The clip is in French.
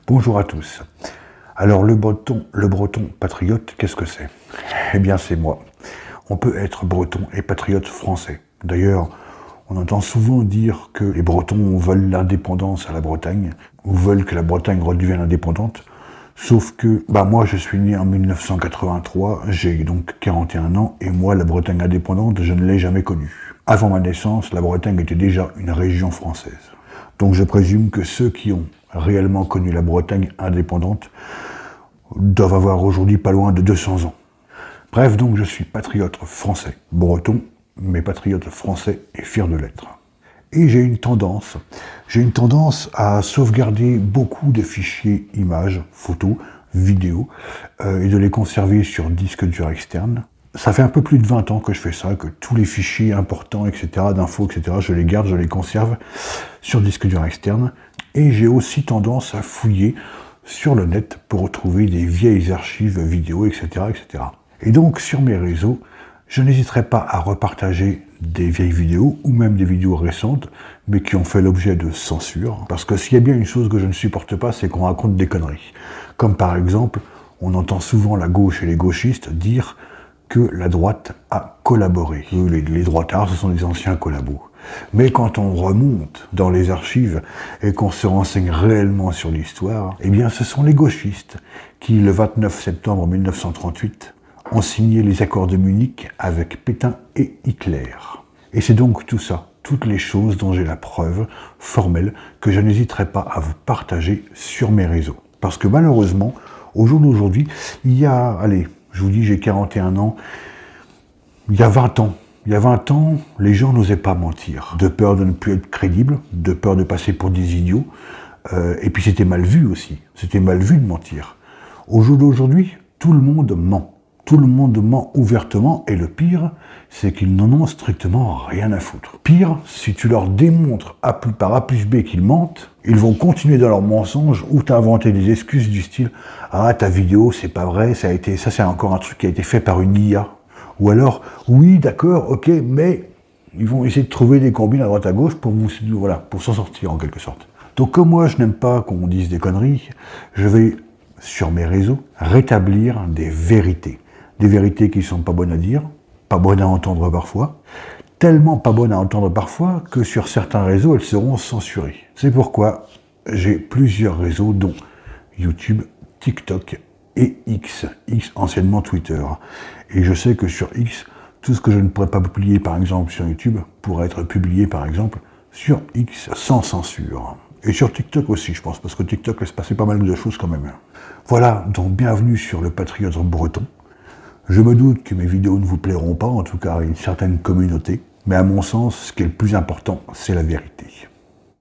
Bonjour à tous. Alors le breton patriote, qu'est-ce que c'est? Eh bien c'est moi. On peut être breton et patriote français. D'ailleurs, on entend souvent dire que les Bretons veulent l'indépendance à la Bretagne, ou veulent que la Bretagne redevienne indépendante. Sauf que, moi je suis né en 1983, j'ai donc 41 ans, et moi la Bretagne indépendante, je ne l'ai jamais connue. Avant ma naissance, la Bretagne était déjà une région française. Donc je présume que ceux qui ont réellement connu la Bretagne indépendante doivent avoir aujourd'hui pas loin de 200 ans. Bref, donc je suis patriote français, breton, mais patriote français et fier de l'être. Et j'ai une tendance à sauvegarder beaucoup de fichiers images, photos, vidéos, et de les conserver sur disque dur externe. Ça fait un peu plus de 20 ans que je fais ça, que tous les fichiers importants, etc., d'infos, etc., je les garde, je les conserve sur disque dur externe. Et j'ai aussi tendance à fouiller sur le net pour retrouver des vieilles archives vidéo, etc., etc. Et donc, sur mes réseaux, je n'hésiterai pas à repartager des vieilles vidéos, ou même des vidéos récentes, mais qui ont fait l'objet de censure. Parce que s'il y a bien une chose que je ne supporte pas, c'est qu'on raconte des conneries. Comme par exemple, on entend souvent la gauche et les gauchistes dire que la droite a collaboré. Les droitards, ce sont des anciens collabos. Mais quand on remonte dans les archives et qu'on se renseigne réellement sur l'histoire, eh bien ce sont les gauchistes qui, le 29 septembre 1938, ont signé les accords de Munich avec Pétain et Hitler. Et c'est donc tout ça, toutes les choses dont j'ai la preuve formelle que je n'hésiterai pas à vous partager sur mes réseaux. Parce que malheureusement, au jour d'aujourd'hui, il y a, je vous dis, j'ai 41 ans, il y a 20 ans, les gens n'osaient pas mentir, de peur de ne plus être crédibles, de peur de passer pour des idiots, et puis c'était mal vu aussi, c'était mal vu de mentir. Au jour d'aujourd'hui, tout le monde ment. Tout le monde ment ouvertement, et le pire, c'est qu'ils n'en ont strictement rien à foutre. Pire, si tu leur démontres par A plus B qu'ils mentent, ils vont continuer dans leurs mensonges ou t'inventer des excuses du style « Ah, ta vidéo, c'est pas vrai, ça c'est encore un truc qui a été fait par une IA. » Ou alors « Oui, d'accord, ok, mais... » Ils vont essayer de trouver des combines à droite à gauche pour s'en sortir en quelque sorte. Donc comme moi, je n'aime pas qu'on dise des conneries, je vais, sur mes réseaux, rétablir des vérités. Des vérités qui ne sont pas bonnes à dire, pas bonnes à entendre parfois, tellement pas bonnes à entendre parfois que sur certains réseaux, elles seront censurées. C'est pourquoi j'ai plusieurs réseaux, dont YouTube, TikTok et X anciennement Twitter. Et je sais que sur X, tout ce que je ne pourrais pas publier par exemple sur YouTube pourrait être publié par exemple sur X sans censure. Et sur TikTok aussi, je pense, parce que TikTok laisse passer pas mal de choses quand même. Voilà, donc bienvenue sur le Patriote breton. Je me doute que mes vidéos ne vous plairont pas, en tout cas à une certaine communauté, mais à mon sens, ce qui est le plus important, c'est la vérité.